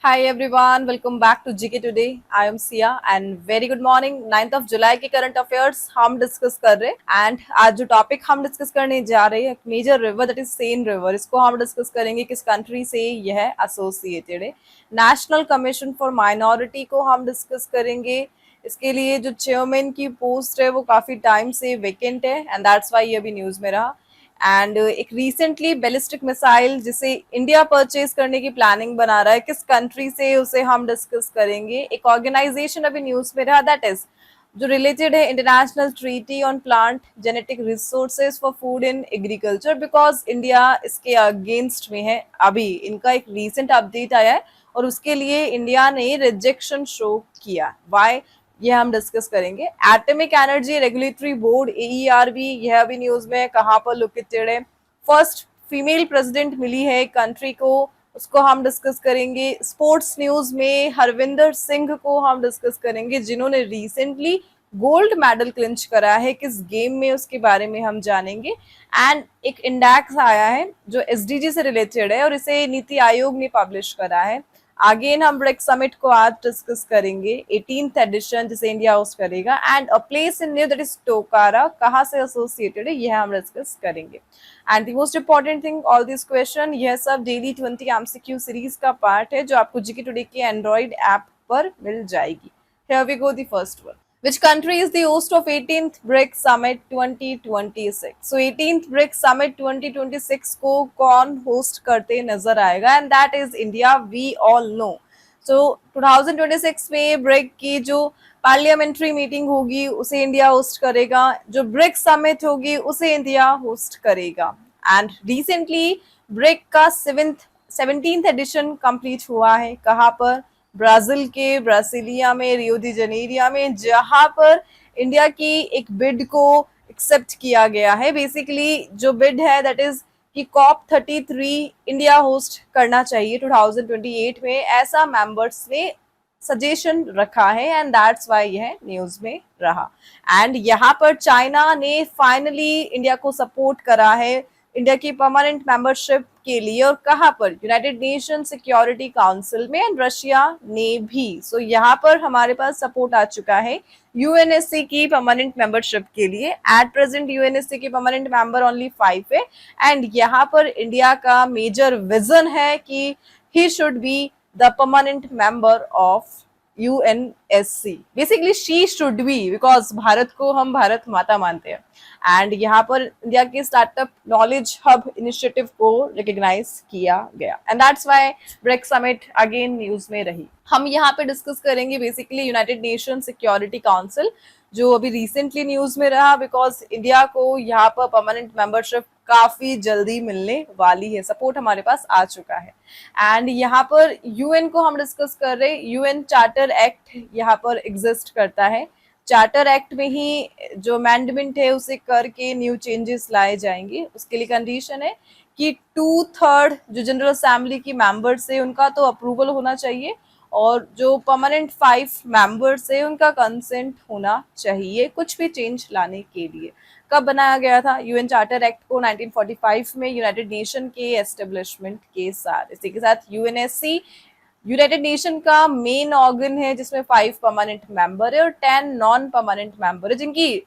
Hi everyone, welcome back to GK Today. I am Sia and very good morning. 9th of July के current affairs हम discuss कर रहे हैं and आज जो टॉपिक हम डिस्कस करने जा रहे हैं major river that is Seine river, इसको हम डिस्कस करेंगे किस कंट्री से यह एसोसिएटेड है। नेशनल कमीशन फॉर माइनॉरिटी को हम डिस्कस करेंगे। इसके लिए जो चेयरमैन की पोस्ट है वो काफी टाइम से वेकेंट है एंड दैट्स वाई ये अभी न्यूज में रहा। एंड एक रिसेंटली बैलिस्टिक मिसाइल जिसे इंडिया परचेज करने की प्लानिंग बना रहा है, किस कंट्री से, उसे हम डिस्कस करेंगे। एक ऑर्गेनाइजेशन अभी न्यूज में रहा दैट इज जो रिलेटेड है international treaty on plant genetic resources for food in agriculture, because India इसके अगेंस्ट में है। अभी इनका एक रीसेंट अपडेट आया है और उसके लिए इंडिया ने रिजेक्शन शो किया। वाई, ये हम डिस्कस करेंगे। Atomic energy regulatory board AERB, यह अभी न्यूज में कहां पर लोकेटेड है। फर्स्ट फीमेल प्रेसिडेंट मिली है कंट्री को, उसको हम डिस्कस करेंगे। स्पोर्ट्स न्यूज में हरविंदर सिंह को हम डिस्कस करेंगे जिन्होंने रिसेंटली गोल्ड मेडल क्लिंच करा है, किस गेम में उसके बारे में हम जानेंगे। एंड एक इंडेक्स आया है जो SDG से रिलेटेड है और इसे नीति आयोग ने पब्लिश करा है। अगेन हम ब्रिक्स समिट को आज डिस्कस करेंगे, 18th एडिशन जिसे इंडिया होस्ट करेगा। And a place in new that is Tokara, कहाँ से एसोसिएटेड है यह हम डिस्कस करेंगे। And the most important thing, all this question यह सब डेली 20 MCQ सीरीज का पार्ट है जो आपको जीके टुडे के एंड्रॉइड ऐप पर मिल जाएगी। Here we go, the first one. Which country is the host of 18th BRICS Summit 2026? So 18th BRICS Summit 2026 को कौन होस्ट करते नजर आएगा? And that is India, we all know. So 2026 में ब्रिक की जो पार्लियामेंट्री मीटिंग होगी उसे इंडिया होस्ट करेगा, जो ब्रिक्स समिट होगी उसे इंडिया होस्ट करेगा। एंड रिसेंटली ब्रिक का 17th एडिशन कंप्लीट हुआ है। कहाँ पर? ब्राजील के ब्रासिलिया में, रियो डी जनेरिया में, जहां पर इंडिया की एक बिड को एक्सेप्ट किया गया है। बेसिकली जो बिड है दैट इज कि COP33 इंडिया होस्ट करना चाहिए 2028 में, ऐसा मेंबर्स ने सजेशन रखा है एंड दैट्स वाई यह न्यूज में रहा। एंड यहाँ पर चाइना ने फाइनली इंडिया को सपोर्ट करा है इंडिया की परमानेंट मेंबरशिप के लिए, और कहां पर? यूनाइटेड नेशन सिक्योरिटी काउंसिल में। एंड रशिया ने भी। सो यहाँ पर हमारे पास सपोर्ट आ चुका है UNSC की परमानेंट मेंबरशिप के लिए। एट प्रेजेंट UNSC के परमानेंट मेंबर ओनली 5 है एंड यहाँ पर इंडिया का मेजर विजन है कि he should be the permanent member of UNSC। Basically she should be, because Bharat को हम भारत माता मानते हैं। एंड यहाँ पर इंडिया के स्टार्टअप नॉलेज हब इनिशिएटिव को रिकॉग्नाइज किया गया and that's why BRICS summit again news में रही। हम यहाँ पे डिस्कस करेंगे basically United Nation Security Council जो अभी रिसेंटली न्यूज में रहा, बिकॉज इंडिया को यहाँ पर परमानेंट मेंबरशिप काफी जल्दी मिलने वाली है। सपोर्ट हमारे पास आ चुका है। एंड यहाँ पर UN को हम डिस्कस कर रहे हैं। UN चार्टर एक्ट यहाँ पर एग्जिस्ट करता है। चार्टर एक्ट में ही जो अमेंडमेंट है उसे करके न्यू चेंजेस लाए जाएंगे। उसके लिए कंडीशन है कि 2/3 जो जनरल असेंबली की मेंबर्स है उनका तो अप्रूवल होना चाहिए और जो परमानेंट 5 मेंबर्स है उनका कंसेंट होना चाहिए कुछ भी चेंज लाने के लिए। कब बनाया गया था UN चार्टर एक्ट को? 1945 में, यूनाइटेड नेशन के एस्टेब्लिशमेंट के साथ। इसी के साथ UNSC यूनाइटेड नेशन का मेन ऑर्गन है जिसमें 5 परमानेंट मेंबर है और 10 नॉन परमानेंट मेंबर है, जिनकी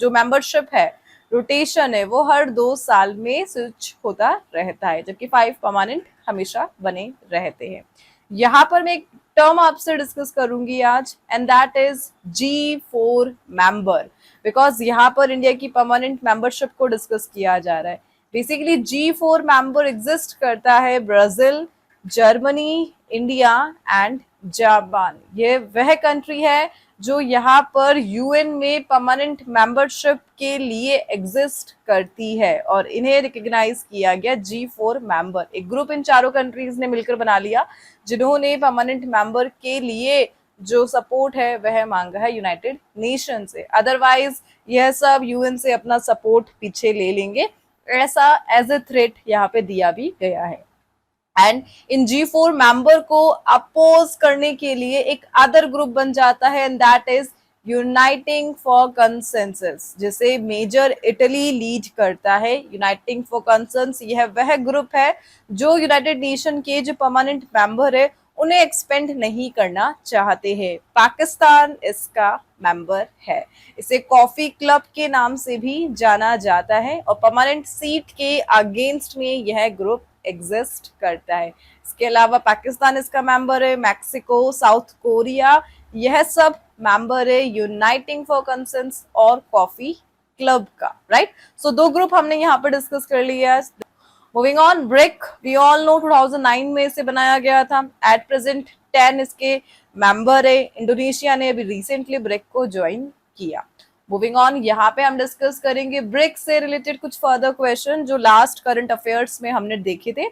जो मेंबरशिप है, रोटेशन है, वो हर 2 साल में स्विच होता रहता है, जबकि 5 परमानेंट हमेशा बने रहते हैं। यहाँ पर मैं एक टर्म आपसे डिस्कस करूंगी आज and that is G4 member, because यहाँ पर इंडिया की परमानेंट मेंबरशिप को डिस्कस किया जा रहा है। बेसिकली G4 मेंबर एग्जिस्ट करता है Brazil, Germany, India and Japan. ये वह कंट्री है जो यहाँ पर UN में परमानेंट मेंबरशिप के लिए एग्जिस्ट करती है और इन्हें रिकॉग्नाइज किया गया G4 मेंबर। एक ग्रुप इन चारों कंट्रीज ने मिलकर बना लिया जिन्होंने परमानेंट मेंबर के लिए जो सपोर्ट है वह मांगा है यूनाइटेड नेशन से। अदरवाइज यह सब UN से अपना सपोर्ट पीछे ले लेंगे, ऐसा एज ए थ्रेट यहाँ पे दिया भी गया है। एंड इन G4 मेंबर को अपोज करने के लिए एक अदर ग्रुप बन जाता है and that is uniting for consensus, जिसे मेजर इटली लीड करता है। यूनाइटिंग फॉर कंसेंसस यह वह ग्रुप है जो यूनाइटेड नेशन के जो परमानेंट मेंबर है उन्हें एक्सपेंड नहीं करना चाहते हैं। पाकिस्तान इसका मेंबर है। इसे कॉफी क्लब के नाम से भी जाना जाता है और परमानेंट सीट के अगेंस्ट में यह ग्रुप एग्जिस्ट करता है। इसके अलावा पाकिस्तान इसका मेंबर है, मैक्सिको, साउथ कोरिया, यह सब मेंबर है यूनाइटिंग फॉर कंसेंस और कॉफी क्लब का, राइट। सो दो ग्रुप हमने यहाँ पर डिस्कस कर लिया है। Moving on, BRIC we all know 2009 में इसे बनाया गया था। एट प्रेजेंट 10 इसके मेंबर है। इंडोनेशिया ने अभी रिसेंटली ब्रिक को ज्वाइन किया। मूविंग ऑन, यहाँ पे हम डिस्कस करेंगे ब्रिक से रिलेटेड कुछ फर्दर क्वेश्चन जो लास्ट करंट अफेयर्स में हमने देखे थे,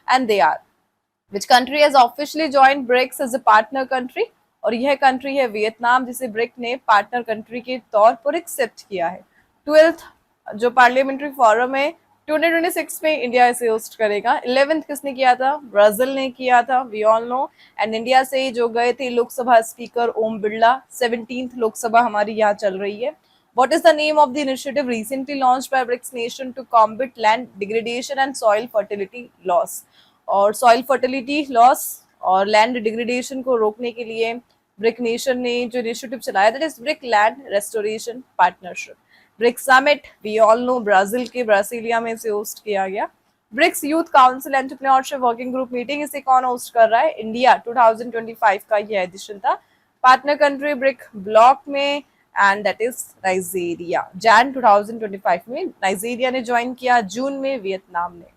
and they are which country has officially joined BRICS as a partner country, और यह कंट्री है वियतनाम जिसे ब्रिक ने पार्टनर कंट्री के तौर पर एक्सेप्ट किया है। 12th जो पार्लियामेंट्री फोरम है 2026 में इंडिया इसे होस्ट करेगा। 11th किसने किया था? ब्राजील ने किया था, we all know. And India से जो गए थे लोकसभा स्पीकर ओम बिरला। 17th लोकसभा हमारी यहाँ चल रही है। What is the name of the initiative recently launched by BRICS nation to combat land degradation and soil fertility loss? और सॉइल फर्टिलिटी लॉस और लैंड डिग्रेडेशन को रोकने के लिए ब्रिक नेशन ने जो इनिशिएटिव चलाया that is BRIC land restoration partnership. BRICS summit we all know Brazil के ब्रासिलिया में इसे होस्ट किया गया। BRICS youth council entrepreneurship working group meeting इसे कौन होस्ट कर रहा है? इंडिया। 2025 का यह एडिशन था। पार्टनर कंट्री ब्रिक ब्लॉक में and that is Nigeria. Jain 2025 में नाइजीरिया ने ज्वाइन किया, जून में वियतनाम ने।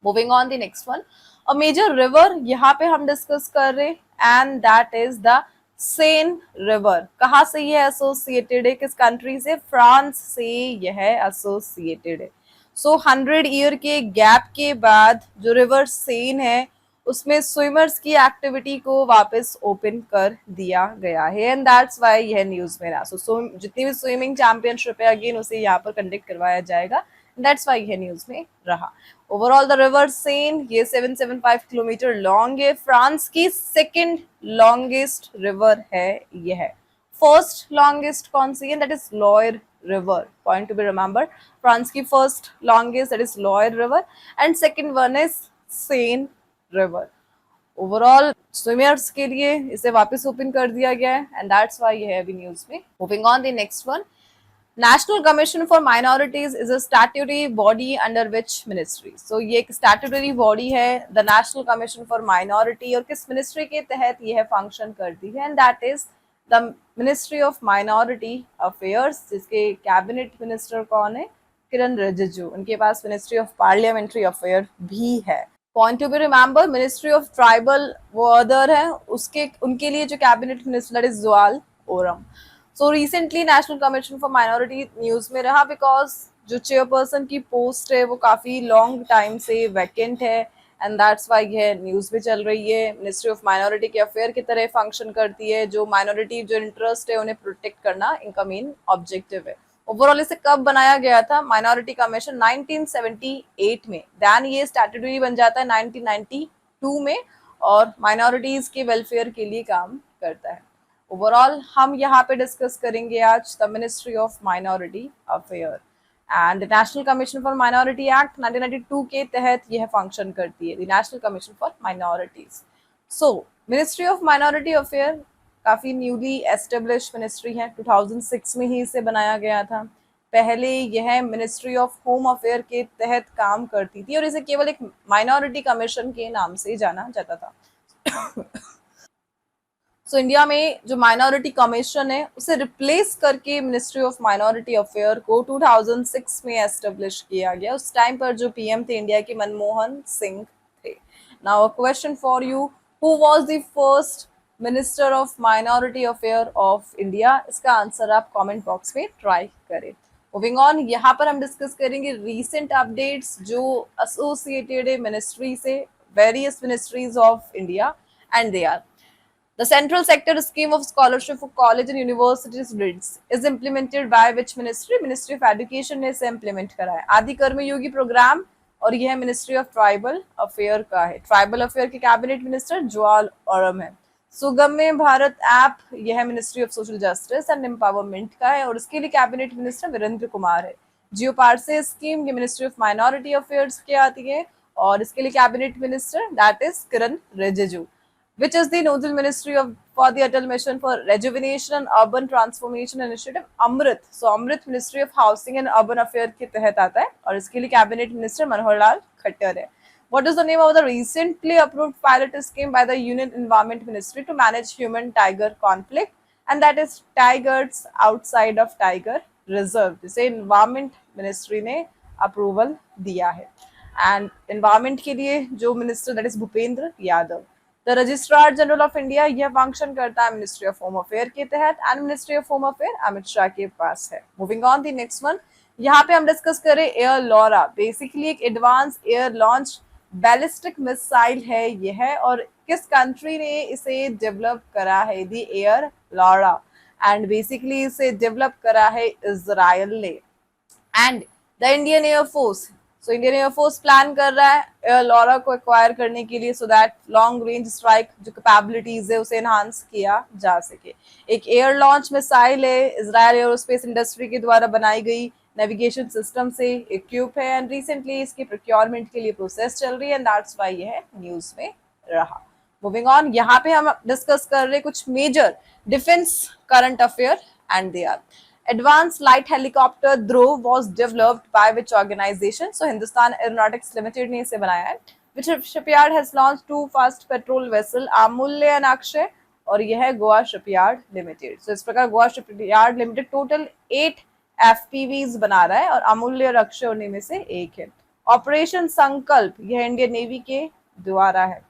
Moving on the next one, a major river यहाँ पे हम डिस्कस कर रहे and that is the Seine river. कहाँ से यह एसोसिएटेड है? किस कंट्री से? फ्रांस से यह एसोसिएटेड है। सो 100 ईयर के गैप के बाद जो रिवर सेन है उसमें स्विमर्स की एक्टिविटी को वापस ओपन कर दिया गया है एंड दैट्स व्हाई यह न्यूज में रहा। सो जितनी भी स्विमिंग चैंपियनशिप है अगेन उसे यहाँ पर कंडक्ट करवाया जाएगा, दैट्स व्हाई यह न्यूज में रहा। ओवरऑल द रिवर सेन ये 775 किलोमीटर लॉन्ग है। फ्रांस की सेकंड लॉन्गेस्ट रिवर है यह। फर्स्ट लॉन्गेस्ट कौन सी है? That is Loire river, point to be remember. France की first longest that is Loire river and second one is Seine river. Overall swimmers के लिए इसे वापस ओपन कर दिया गया है एंड दैट्स व्हाई ये है अभी न्यूज में। Moving on the next one, national commission for minorities is a statutory body under which ministry. So ये एक स्टैट्यूटरी बॉडी है the national commission for minority, और किस मिनिस्ट्री के तहत यह फंक्शन करती है? And that is the ministry of minority affairs, जिसके कैबिनेट मिनिस्टर कौन है? किरण रिजिजू। उनके पास मिनिस्ट्री ऑफ पार्लियामेंट्री अफेयर भी है। Point to be remember, ministry of tribal वो अदर है, उसके उनके लिए जो cabinet minister is Jual Oram. So recently national commission for minority news में रहा बिकॉज जो चेयरपर्सन की पोस्ट है वो काफी लॉन्ग टाइम से वैकेंट है एंड दैट्स व्हाई यह न्यूज में चल रही है। मिनिस्ट्री ऑफ माइनॉरिटी के अफेयर की तरह फंक्शन करती है, जो माइनॉरिटी जो इंटरेस्ट है उन्हें प्रोटेक्ट करना इनका मेन ऑब्जेक्टिव है। ओवरऑल इसे कब बनाया गया था? माइनॉरिटी कमीशन 1978 में। दैन ये स्टैट्यूटरी बन जाता है 1992 में और माइनॉरिटीज के वेलफेयर के लिए काम करता है। ओवरऑल हम यहाँ पे डिस्कस करेंगे आज the ministry of minority affair and national commission for minority act 1992 के तहत यह फंक्शन करती है, the national commission for minorities. So ministry of minority affair काफी न्यूली एस्टेब्लिश मिनिस्ट्री है, 2006 में ही इसे बनाया गया था। पहले यह मिनिस्ट्री ऑफ होम अफेयर के तहत काम करती थी और इसे केवल एक माइनॉरिटी कमीशन के नाम से जाना जाता था। सो इंडिया में जो माइनॉरिटी कमीशन है उसे रिप्लेस करके मिनिस्ट्री ऑफ माइनॉरिटी अफेयर को 2006 में एस्टेब्लिश किया गया। उस टाइम पर जो पीएम थे इंडिया के मनमोहन सिंह थे। Now a question for you, who was the first minister of minority affair of India? इसका आंसर आप कमेंट बॉक्स में ट्राई करें। मूविंग ऑन, यहाँ पर हम डिस्कस करेंगे रीसेंट अपडेट्स जो एसोसिएटेड है मिनिस्ट्री से, various ministries of India, and they are the central sector scheme of scholarship for college and university students is implemented by which ministry? Ministry of education ने इसे implement करा है। आदि कर्मयोगी programme, और यह मिनिस्ट्री ऑफ ट्राइबल अफेयर का है। Tribal affair के कैबिनेट मिनिस्टर जुआल ओरम है। सुगम्य भारत ऐप यह ministry of social justice and empowerment का है और इसके लिए कैबिनेट मिनिस्टर वीरेंद्र कुमार है। जियो पार्से स्कीम ये मिनिस्ट्री ऑफ माइनॉरिटी अफेयर्स के आती है और इसके लिए cabinet minister that is Kiran Rijiju. which is the nodal ministry of for the Atal Mission for Rejuvenation and Urban Transformation Initiative, AMRUT. So AMRUT ministry of housing and urban affair के तहत आता है और इसके लिए कैबिनेट मिनिस्टर मनोहर लाल खट्टर है. What is the name of the recently approved pilot scheme by the Union Environment Ministry to manage human-tiger conflict? And that is tigers outside of tiger reserve. जिसे environment ministry ने approval दिया है. And environment के लिए जो minister that is Bhupendra Yadav. The registrar general of India यह function करता है मिनिस्ट्री ऑफ होम अफेयर के तहत and ministry of home affair Amit Shah के पास है. Moving on the next one, यहाँ पे हम डिस्कस करें एयर लॉरा. बेसिकली एक advance air launch ballistic missile है यह, और किस कंट्री ने इसे डेवलप करा है? The air Laura. And basically इसे डेवलप करा है इजराइल ने. And the Indian air force, so Indian air force plan कर रहा है एयर लॉरा को एक्वायर करने के लिए, so that long range strike जो कैपेबिलिटीज है उसे एनहांस किया जा सके. एक एयर लॉन्च मिसाइल है, इजराइल एरोस्पेस इंडस्ट्री के द्वारा बनाई गई नेविगेशन सिस्टम से इक्विप है एंड रिसेंटली इसकी प्रोक्योरमेंट के लिए प्रोसेस चल रही है एंड दैट्स व्हाई यह न्यूज में रहा. मूविंग ऑन, यहाँ पे हम डिस्कस कर रहे कुछ major defence current affair and they are. Advanced light helicopter Dhruv was developed by which organization? So Hindustan Aeronautics Limited ने इसे बनाया है. Which shipyard has launched two fast petrol vessel Amulya and Akshay? और यह है Goa shipyard limited. So इस प्रकार Goa shipyard limited total 8 FPVs बना रहा है और अमूल्य और अक्षय उन्हीं में से एक है. ऑपरेशन संकल्प यह इंडियन नेवी के द्वारा है.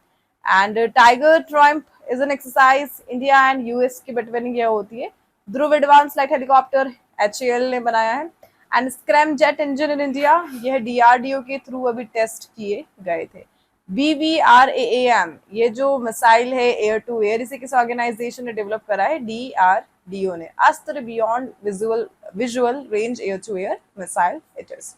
And tiger Triumph is an exercise India and US के बिटवीन यह होती है. ध्रुव एडवांस लाइट हेलीकॉप्टर HAL ने बनाया है. And scrum jet engine in India यह DRDO के थ्रू अभी टेस्ट किए गए थे. BVRAAM ये जो मिसाइल है एयर टू एयर, इसे किस ऑर्गेनाइजेशन ने डेवलप करा है? DRDO ने. Astra beyond visual range air to air missile it is.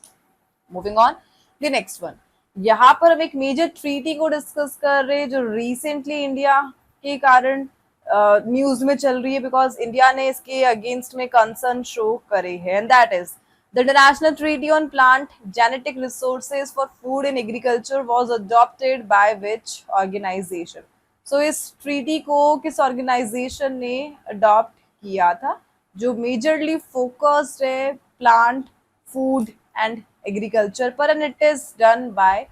Moving on the next one, यहाँ पर हम एक मेजर ट्रीटी को डिस्कस कर रहे हैं जो रिसेंटली इंडिया के कारण न्यूज में चल रही है, बिकॉज इंडिया ने इसके अगेंस्ट में कंसर्न शो करे हैं and that is the international treaty on plant genetic resources for food and agriculture was adopted by which organisation. So इस ट्रीटी को किस ऑर्गेनाइजेशन ने अडॉप्ट किया था जो मेजरली फोकस्ड है प्लांट फूड एंड एग्रीकल्चर पर, and it is done by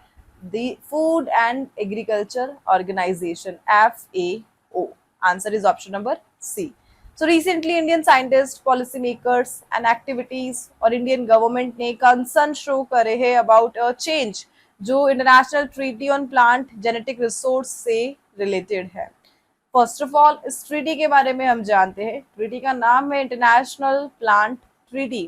the food and agriculture organisation FAO. Answer is option number C. So recently Indian scientists, policymakers and activities और Indian government ने concern show करे हैं about a change जो international treaty on plant genetic resource से related है. First of all इस treaty के बारे में हम जानते हैं. treaty का नाम है International Plant Treaty.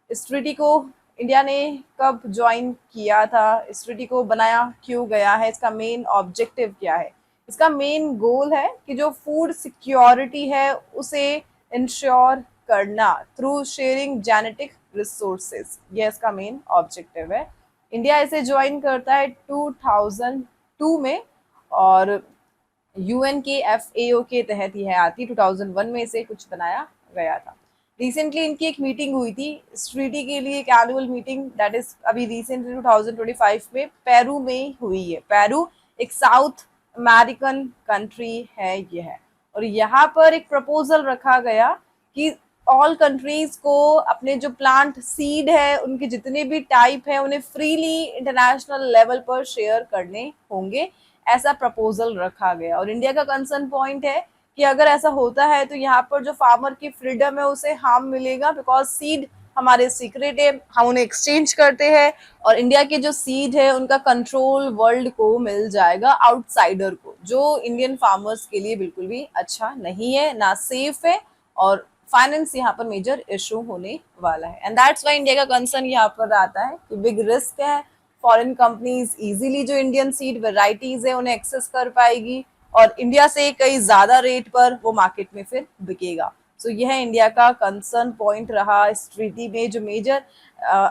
इस treaty को इंडिया ने कब ज्वाइन किया था? इस treaty को बनाया क्यों गया है? इसका मेन ऑब्जेक्टिव क्या है? इसका मेन गोल है कि जो फूड सिक्योरिटी है उसे इंश्योर करना थ्रू शेयरिंग जेनेटिक रिसोर्सेज. ये इसका मेन ऑब्जेक्टिव है. इंडिया इसे ज्वाइन करता है 2002 में और UN के FAO के तहत यह आती. 2001 में इसे कुछ बनाया गया था. रिसेंटली इनकी एक मीटिंग हुई थी इस ट्रीटी के लिए, एक एनुअल मीटिंग दैट इज अभी रिसेंटली 2025 में पेरू में हुई है. पेरू एक साउथ अमेरिकन कंट्री है यह, और यहाँ पर एक प्रपोजल रखा गया कि ऑल कंट्रीज को अपने जो प्लांट सीड है उनके जितने भी टाइप है उन्हें फ्रीली इंटरनेशनल लेवल पर शेयर करने होंगे. ऐसा प्रपोजल रखा गया और इंडिया का कंसर्न पॉइंट है कि अगर ऐसा होता है तो यहाँ पर जो फार्मर की फ्रीडम है उसे हार्म मिलेगा, बिकॉज सीड हमारे सीक्रेट है, हम उन्हें एक्सचेंज करते हैं और इंडिया के जो सीड है उनका कंट्रोल वर्ल्ड को मिल जाएगा, आउटसाइडर को, जो इंडियन फार्मर्स के लिए बिल्कुल भी अच्छा नहीं है, ना सेफ है और फाइनेंस यहाँ पर मेजर इशू होने वाला है. एंड दैट्स व्हाई इंडिया का कंसर्न यहाँ पर आता है कि बिग रिस्क है, फॉरेन कंपनीज इजीली जो इंडियन सीड वेराइटीज है उन्हें एक्सेस कर पाएगी और इंडिया से कई ज्यादा रेट पर वो मार्केट में फिर बिकेगा. सो यह इंडिया का कंसर्न पॉइंट रहा इस ट्रीटी में जो मेजर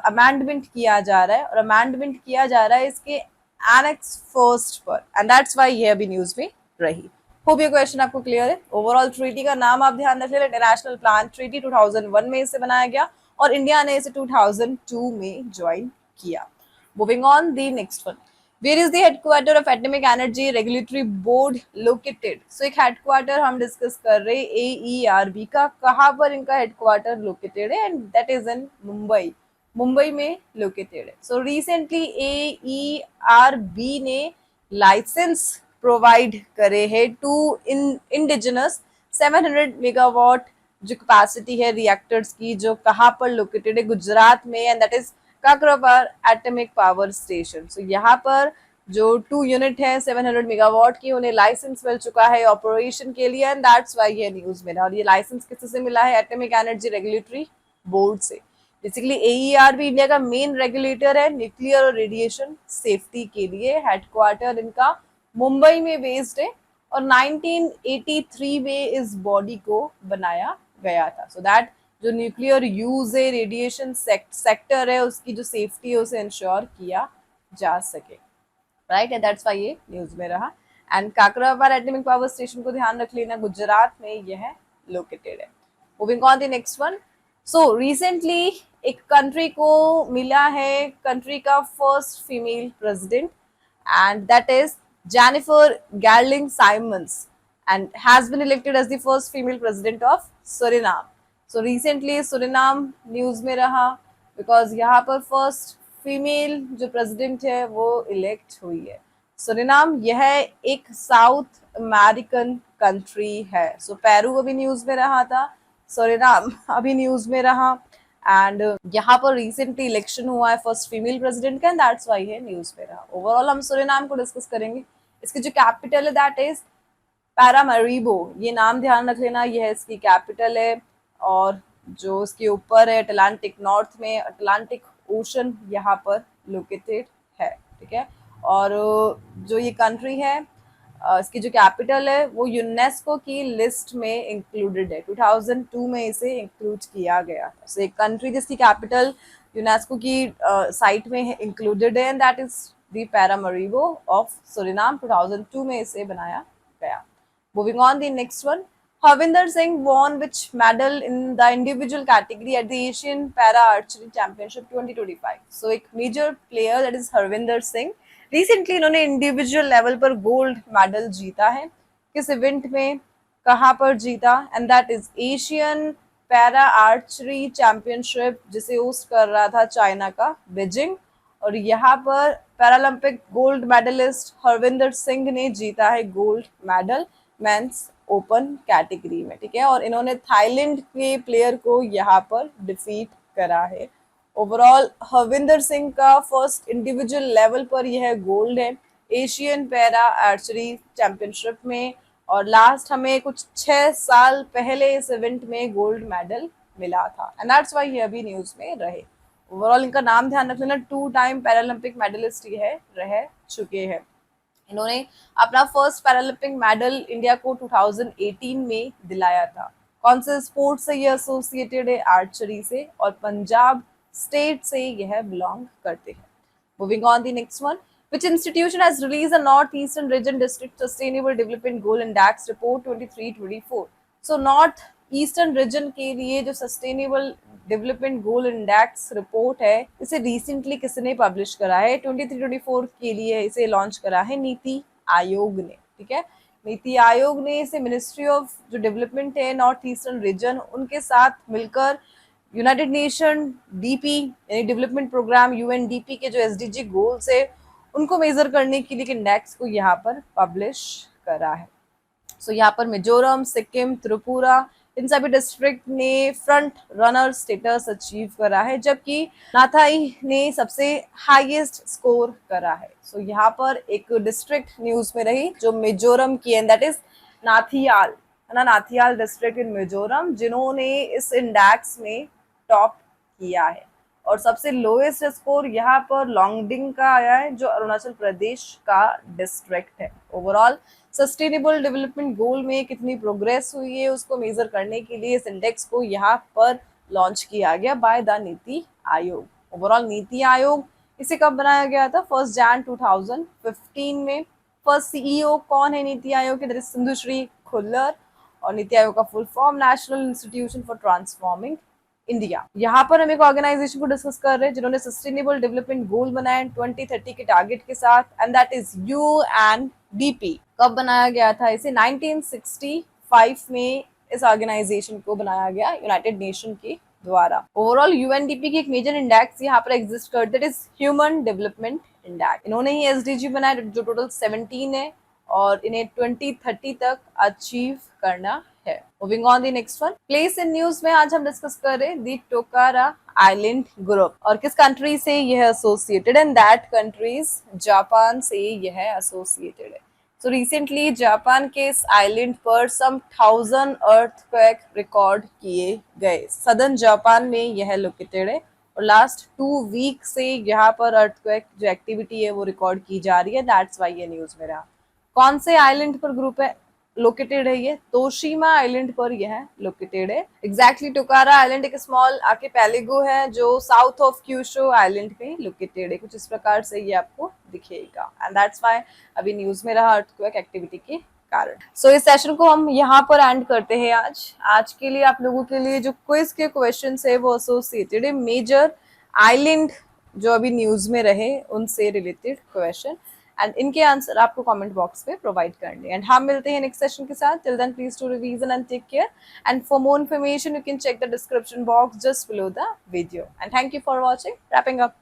अमेंडमेंट किया जा रहा है, और अमेंडमेंट किया जा रहा है इसके एनेक्स फर्स्ट पर, एंड दैट्स व्हाई यह अभी न्यूज में रही. होप ये क्वेश्चन आपको क्लियर है. ओवरऑल ट्रीटी का नाम आप ध्यान रख लें, इंटरनेशनल प्लांट ट्रीटी 2001 में इसे बनाया गया और इंडिया ने इसे 2002 में ज्वाइन किया. Moving on the next one, where is the headquarter of atomic energy regulatory board located? So एक हेडक्वार्टर हम डिस्कस कर रहे हैं AERB का, कहाँ पर इनका हेडक्वार्टर लोकेटेड है, and that is in Mumbai, Mumbai में लोकेटेड है. सो रिसेंटली AERB ने लाइसेंस प्रोवाइड करे है टू इंडिजिनस 700 मेगावाट जो कैपेसिटी है रिएक्टर्स की, जो कहाँ पर लोकेटेड है, गुजरात में, and that is Kakrapar atomic power station. So यहाँ पर जो 2 यूनिट है 700 मेगावाट की, उन्हें लाइसेंस मिल चुका है ऑपरेशन के लिए, एंड दैट्स वाई ये न्यूज में. और ये लाइसेंस किससे मिला है? एटॉमिक एनर्जी रेगुलेटरी बोर्ड से. बेसिकली AERB इंडिया का मेन रेगुलेटर है न्यूक्लियर और रेडिएशन सेफ्टी के लिए. हेडक्वार्टर इनका मुंबई में बेस्ड है और 1983 में इस बॉडी को बनाया गया था, सो दैट जो न्यूक्लियर यूज है, रेडिएशन सेक्टर है, उसकी जो सेफ्टी है उसे इंश्योर किया जा सके, राइट. एंड दैट्स वाई ये न्यूज में रहा. And Kakrapar atomic power station को ध्यान रख लेना, गुजरात में यह लोकेटेड है. Moving on the next one. So recently एक कंट्री को मिला है कंट्री का first female president, and that is Jennifer Geerlings Simons, and has been elected as the first female president of Suriname. So recently Suriname news में रहा because यहाँ पर first female जो प्रेसिडेंट है वो इलेक्ट हुई है. सुरिनाम यह एक साउथ अमेरिकन कंट्री है. सो पेरू अभी न्यूज में रहा था, सुरिनाम अभी न्यूज में रहा, एंड यहाँ पर रिसेंटली इलेक्शन हुआ है फर्स्ट फीमेल प्रेसिडेंट का, एंड दैट्स वाई है न्यूज में रहा. ओवरऑल हम सुरिनाम को डिस्कस करेंगे. इसकी जो कैपिटल है दैट इज पैरामरीबो, ये नाम ध्यान रख लेना, यह इसकी कैपिटल है. और जो इसके ऊपर है अटलांटिक, नॉर्थ में अटलांटिक ओशन यहाँ पर लोकेटेड है, ठीक है. और जो ये कंट्री है इसकी जो कैपिटल है वो यूनेस्को की लिस्ट में इंक्लूडेड है. 2002 में इसे इंक्लूड किया गया था. सो एक कंट्री जिसकी कैपिटल यूनेस्को की साइट में इंक्लूडेड है, and that is the Paramaribo of Suriname. 2002 में इसे बनाया गया. Moving on, the next one. Harvinder Singh won which medal in the individual category at the Asian Para Archery Championship 2025? So एक major player that is Harvinder Singh. Recently इन्होंने individual level पर gold medal जीता है. किस event में, कहाँ पर जीता? And that is Asian Para Archery Championship जिसे host कर रहा था चाइना का बीजिंग. और यहाँ पर Paralympic gold medallist Harvinder Singh ने जीता है gold medal men's open category में, ठीक है. और इन्होंने थाईलैंड के प्लेयर को यहाँ पर डिफीट करा है. ओवरऑल हरविंदर सिंह का फर्स्ट इंडिविजुअल लेवल पर यह गोल्ड है एशियन पैरा आर्चरी चैंपियनशिप में, और लास्ट हमें कुछ 6 साल पहले इस इवेंट में गोल्ड मेडल मिला था, एंड दैट्स व्हाई ये अभी न्यूज में रहे. ओवरऑल इनका नाम ध्यान रख लेना, 2 टाइम पैरालंपिक मेडलिस्ट ये है, रह चुके हैं. इन्होंने अपना फर्स्ट पैरालंपिक मेडल इंडिया को 2018 में दिलाया था. कौन से स्पोर्ट से ये एसोसिएटेड है? आर्चरी से, और पंजाब स्टेट से यह बिलोंग करते हैं. Moving on the next one. Which institution has released a Northeastern Region District Sustainable Development Goal Index Report 23-24? So North eastern region के लिए जो sustainable development goal index report है, इसे रिसेंटली किसने पब्लिश करा है? 23-24 के लिए इसे लॉन्च करा है नीति आयोग ने, ठीक है. नीति आयोग ने इसे मिनिस्ट्री ऑफ जो डेवलपमेंट है नॉर्थ ईस्टर्न रीजन, उनके साथ मिलकर यूनाइटेड नेशन डीपी यानी डेवलपमेंट प्रोग्राम UNDP के जो SDG गोल्स है उनको मेजर करने के लिए इंडेक्स को यहाँ पर पब्लिश करा है. सो यहाँ पर मिजोरम, सिक्किम, त्रिपुरा, इन सभी डिस्ट्रिक्ट ने फ्रंट रनर स्टेटस अचीव करा है, जबकि नाथाई ने सबसे हाईएस्ट स्कोर करा है. सो यहाँ पर एक डिस्ट्रिक्ट न्यूज में रही जो मिजोरम की, एंड दैट इज नाथियाल, है ना, नाथियाल डिस्ट्रिक्ट इन मिजोरम, जिन्होंने इस इंडेक्स में टॉप किया है. और सबसे लोएस्ट स्कोर यहाँ पर लॉन्गडिंग का आया है जो अरुणाचल प्रदेश का डिस्ट्रिक्ट है. ओवरऑल सस्टेनेबल डेवलपमेंट गोल में कितनी प्रोग्रेस हुई है उसको मेजर करने के लिए इस इंडेक्स को यहाँ पर लॉन्च किया गया by the NITI Aayog. Overall NITI Aayog इसे कब बनाया गया था? 1 जनवरी 2015 में. फर्स्ट CEO कौन है नीति आयोग के? That is Sindhushree Khullar. और नीति आयोग का full form national institution for transforming India. यहाँ पर हम एक ऑर्गेनाइजेशन को डिस्कस कर रहे हैं जिन्होंने सस्टेनेबल डेवलपमेंट गोल बनाए 2030 के टारगेट के साथ, एंड दैट इज यूएनडीपी। कब बनाया गया था इसे? 1965 में इस ऑर्गेनाइजेशन को बनाया गया यूनाइटेड नेशन के द्वारा। ओवरऑल यूएनडीपी की एक मेजर इंडेक्स यहाँ पर एग्जिस्ट करती है, that is human development index. इन्होंने ही एसडीजी बनाया जो टोटल 17 है और इन्हें 2030 तक अचीव करना है। Moving on the next one, place in news में आज हम डिस्कस कर रहे हैं दी टोकारा आइलैंड ग्रुप, और किस कंट्री से यह associated, and that countries Japan से यह एसोसिएटेड है। सो रिसेंटली जापान के इस आइलैंड पर सम 1000 अर्थक्वेक रिकॉर्ड किए गए। सदर्न जापान में यह लोकेटेड है और लास्ट 2 वीक से यहाँ पर अर्थक्वेक जो एक्टिविटी है वो रिकॉर्ड की जा रही है, दैट्स वाई ये न्यूज में रहा। कौन से आइलैंड पर ग्रुप है लोकेटेड है? ये तोशिमा आइलैंड पर यह लोकेटेड है। एग्जैक्टली टोकारा आइलैंड एक स्मॉल आर्किपेलागो है जो साउथ ऑफ क्यूशो आइलैंड पे लोकेटेड है। कुछ इस प्रकार से ये आपको दिखेगा, एंड दैट्स व्हाई अभी न्यूज में रहा अर्थक्वेक एक्टिविटी के कारण। सो इस सेशन को हम यहाँ पर एंड करते हैं। आज के लिए आप लोगों के लिए जो क्विज के क्वेश्चन है वो एसोसिएटेड है मेजर आइलैंड जो अभी न्यूज में रहे उनसे रिलेटेड क्वेश्चन, एंड इनके आंसर आपको कमेंट बॉक्स पे प्रोवाइड करने। एंड हम मिलते हैं नेक्स्ट सेशन के साथ। Till then please to revision and take care, and for more information you can check the description box just below the video, and thank you for watching. Wrapping up.